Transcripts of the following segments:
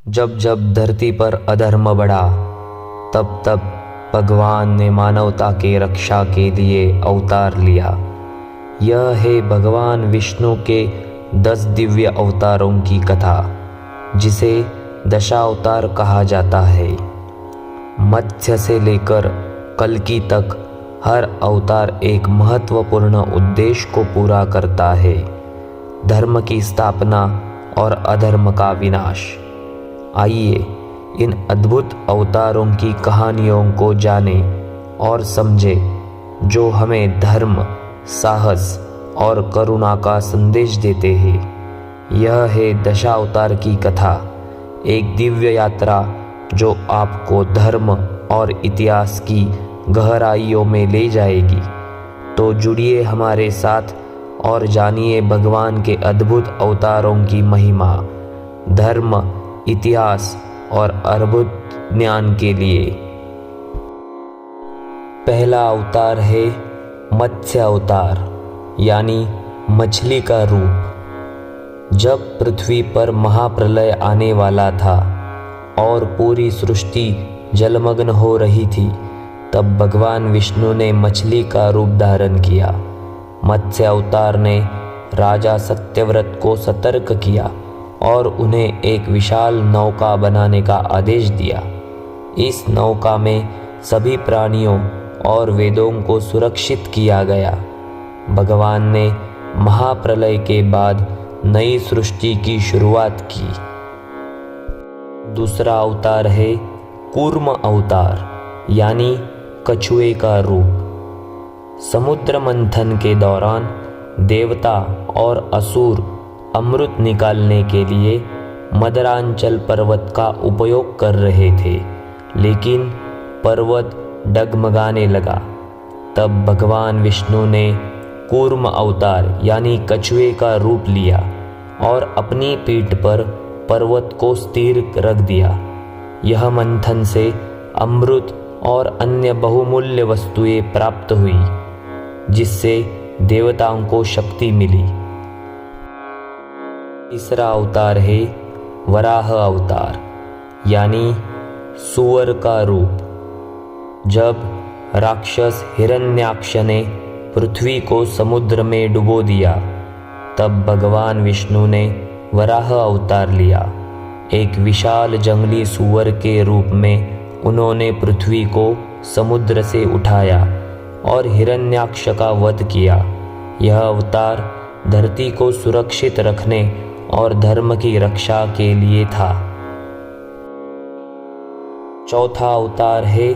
जब जब धरती पर अधर्म बढ़ा, तब तब भगवान ने मानवता के रक्षा के लिए अवतार लिया। यह है भगवान विष्णु के 10 दिव्य अवतारों की कथा, जिसे दशावतार कहा जाता है। मत्स्य से लेकर कल्कि तक हर अवतार एक महत्वपूर्ण उद्देश्य को पूरा करता है, धर्म की स्थापना और अधर्म का विनाश। आइए इन अद्भुत अवतारों की कहानियों को जानें और समझें, जो हमें धर्म, साहस और करुणा का संदेश देते हैं। यह है दशावतार की कथा, एक दिव्य यात्रा जो आपको धर्म और इतिहास की गहराइयों में ले जाएगी। तो जुड़िए हमारे साथ और जानिए भगवान के अद्भुत अवतारों की महिमा, धर्म, इतिहास और अद्भुत ज्ञान के लिए। पहला अवतार है मत्स्य अवतार, यानी मछली का रूप। जब पृथ्वी पर महाप्रलय आने वाला था और पूरी सृष्टि जलमग्न हो रही थी, तब भगवान विष्णु ने मछली का रूप धारण किया। मत्स्य अवतार ने राजा सत्यव्रत को सतर्क किया और उन्हें एक विशाल नौका बनाने का आदेश दिया। इस नौका में सभी प्राणियों और वेदों को सुरक्षित किया गया। भगवान ने महाप्रलय के बाद नई सृष्टि की शुरुआत की। दूसरा अवतार है कूर्म अवतार, यानी कछुए का रूप। समुद्र मंथन के दौरान देवता और असुर अमृत निकालने के लिए मदरांचल पर्वत का उपयोग कर रहे थे, लेकिन पर्वत डगमगाने लगा। तब भगवान विष्णु ने कूर्म अवतार यानी कछुए का रूप लिया और अपनी पीठ पर पर्वत को स्थिर रख दिया। यह मंथन से अमृत और अन्य बहुमूल्य वस्तुएं प्राप्त हुई, जिससे देवताओं को शक्ति मिली। तीसरा अवतार है वराह अवतार, यानी सूअर का रूप। जब राक्षस हिरण्याक्ष ने पृथ्वी को समुद्र में डुबो दिया, तब भगवान विष्णु ने वराह अवतार लिया। एक विशाल जंगली सूअर के रूप में उन्होंने पृथ्वी को समुद्र से उठाया और हिरण्याक्ष का वध किया। यह अवतार धरती को सुरक्षित रखने और धर्म की रक्षा के लिए था। चौथा अवतार है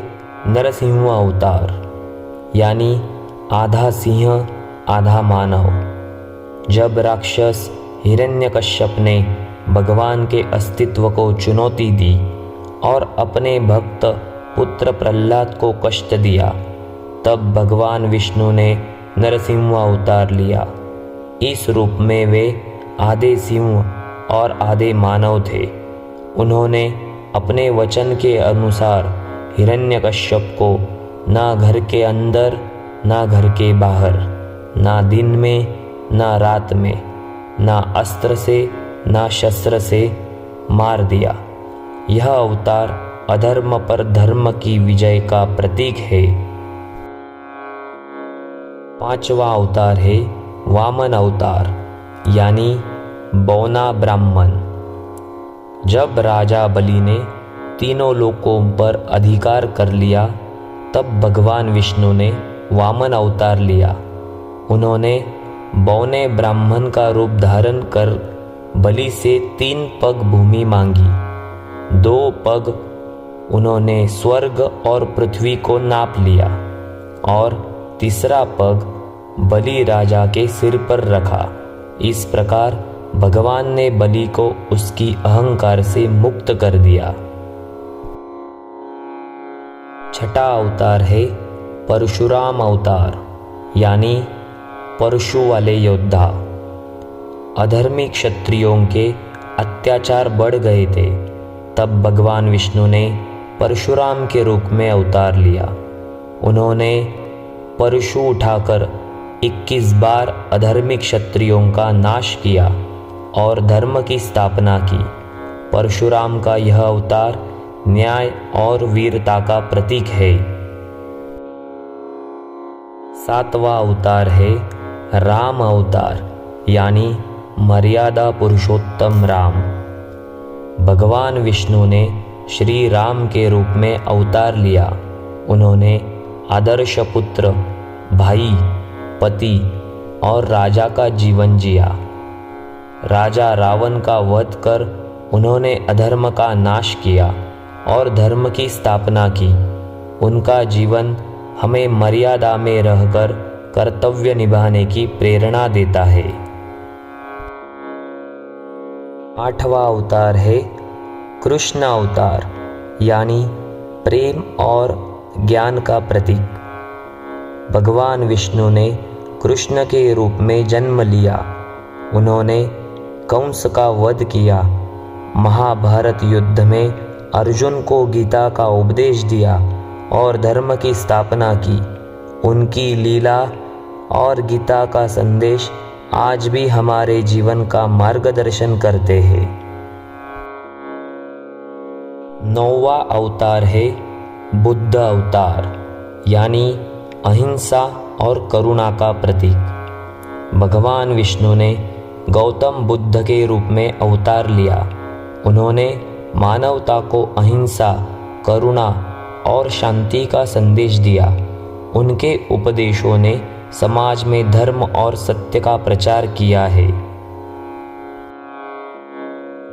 नरसिंह अवतार, यानी आधा सिंह आधा मानव। जब राक्षस हिरण्यकश्यप ने भगवान के अस्तित्व को चुनौती दी और अपने भक्त पुत्र प्रहलाद को कष्ट दिया, तब भगवान विष्णु ने नरसिंह अवतार लिया। इस रूप में वे आधे सिंह और आधे मानव थे। उन्होंने अपने वचन के अनुसार हिरण्यकश्यप को ना घर के अंदर ना घर के बाहर, ना दिन में ना रात में, ना अस्त्र से ना शस्त्र से मार दिया। यह अवतार अधर्म पर धर्म की विजय का प्रतीक है। पांचवा अवतार है वामन अवतार, यानी बौना ब्राह्मण। जब राजा बलि ने तीनों लोकों पर अधिकार कर लिया, तब भगवान विष्णु ने वामन अवतार लिया। उन्होंने बौने ब्राह्मण का रूप धारण कर बलि से 3 पग भूमि मांगी। 2 पग उन्होंने स्वर्ग और पृथ्वी को नाप लिया और तीसरा पग बलि राजा के सिर पर रखा। इस प्रकार भगवान ने बलि को उसकी अहंकार से मुक्त कर दिया। छठा अवतार है परशुराम अवतार, यानी परशु वाले योद्धा। अधर्मी क्षत्रियों के अत्याचार बढ़ गए थे, तब भगवान विष्णु ने परशुराम के रूप में अवतार लिया। उन्होंने परशु उठाकर 21 बार अधर्मी क्षत्रियों का नाश किया और धर्म की स्थापना की। परशुराम का यह अवतार न्याय और वीरता का प्रतीक है। 7वां अवतार है राम अवतार, यानी मर्यादा पुरुषोत्तम राम। भगवान विष्णु ने श्री राम के रूप में अवतार लिया। उन्होंने आदर्श पुत्र, भाई, पति और राजा का जीवन जिया। राजा रावण का वध कर उन्होंने अधर्म का नाश किया और धर्म की स्थापना की। उनका जीवन हमें मर्यादा में रहकर कर्तव्य निभाने की प्रेरणा देता है। 8वां अवतार है कृष्ण अवतार, यानी प्रेम और ज्ञान का प्रतीक। भगवान विष्णु ने कृष्ण के रूप में जन्म लिया। उन्होंने कंस का वध किया, महाभारत युद्ध में अर्जुन को गीता का उपदेश दिया और धर्म की स्थापना की। उनकी लीला और गीता का संदेश आज भी हमारे जीवन का मार्गदर्शन करते हैं। 9वां अवतार है बुद्ध अवतार, यानी अहिंसा और करुणा का प्रतीक। भगवान विष्णु ने गौतम बुद्ध के रूप में अवतार लिया। उन्होंने मानवता को अहिंसा, करुणा और शांति का संदेश दिया। उनके उपदेशों ने समाज में धर्म और सत्य का प्रचार किया है।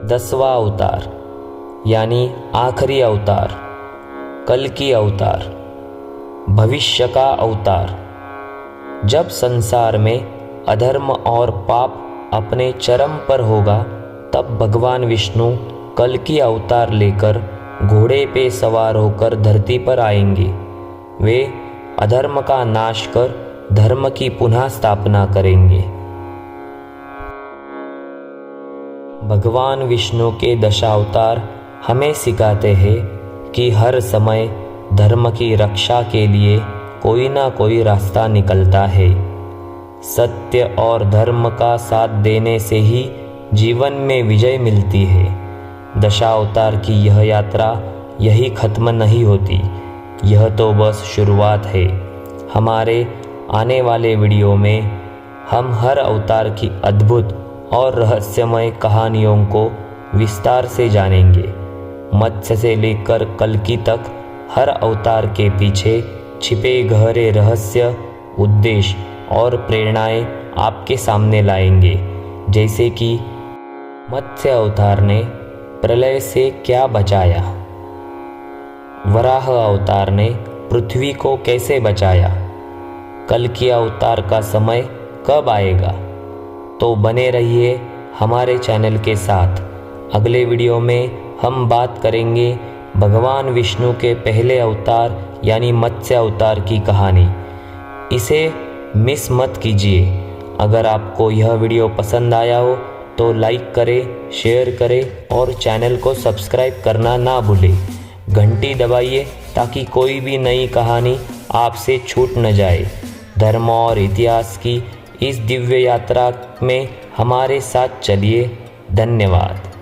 10वां अवतार, यानी आखिरी अवतार, कल्कि अवतार, भविष्य का अवतार। जब संसार में अधर्म और पाप अपने चरम पर होगा, तब भगवान विष्णु कल्कि अवतार लेकर घोड़े पे सवार होकर धरती पर आएंगे। वे अधर्म का नाश कर धर्म की पुनः स्थापना करेंगे। भगवान विष्णु के दशावतार हमें सिखाते हैं कि हर समय धर्म की रक्षा के लिए कोई ना कोई रास्ता निकलता है। सत्य और धर्म का साथ देने से ही जीवन में विजय मिलती है। दशावतार की यह यात्रा यही खत्म नहीं होती, यह तो बस शुरुआत है। हमारे आने वाले वीडियो में हम हर अवतार की अद्भुत और रहस्यमय कहानियों को विस्तार से जानेंगे। मत्स्य से लेकर कल्कि तक हर अवतार के पीछे छिपे गहरे रहस्य, उद्देश्य और प्रेरणाएं आपके सामने लाएंगे। जैसे कि मत्स्य अवतार ने प्रलय से क्या बचाया, वराह अवतार ने पृथ्वी को कैसे बचाया, कल्कि अवतार का समय कब आएगा। तो बने रहिए हमारे चैनल के साथ। अगले वीडियो में हम बात करेंगे भगवान विष्णु के पहले अवतार यानी मत्स्य अवतार की कहानी। इसे मिस मत कीजिए। अगर आपको यह वीडियो पसंद आया हो तो लाइक करें, शेयर करें और चैनल को सब्सक्राइब करना ना भूलें। घंटी दबाइए ताकि कोई भी नई कहानी आपसे छूट न जाए। धर्म और इतिहास की इस दिव्य यात्रा में हमारे साथ चलिए। धन्यवाद।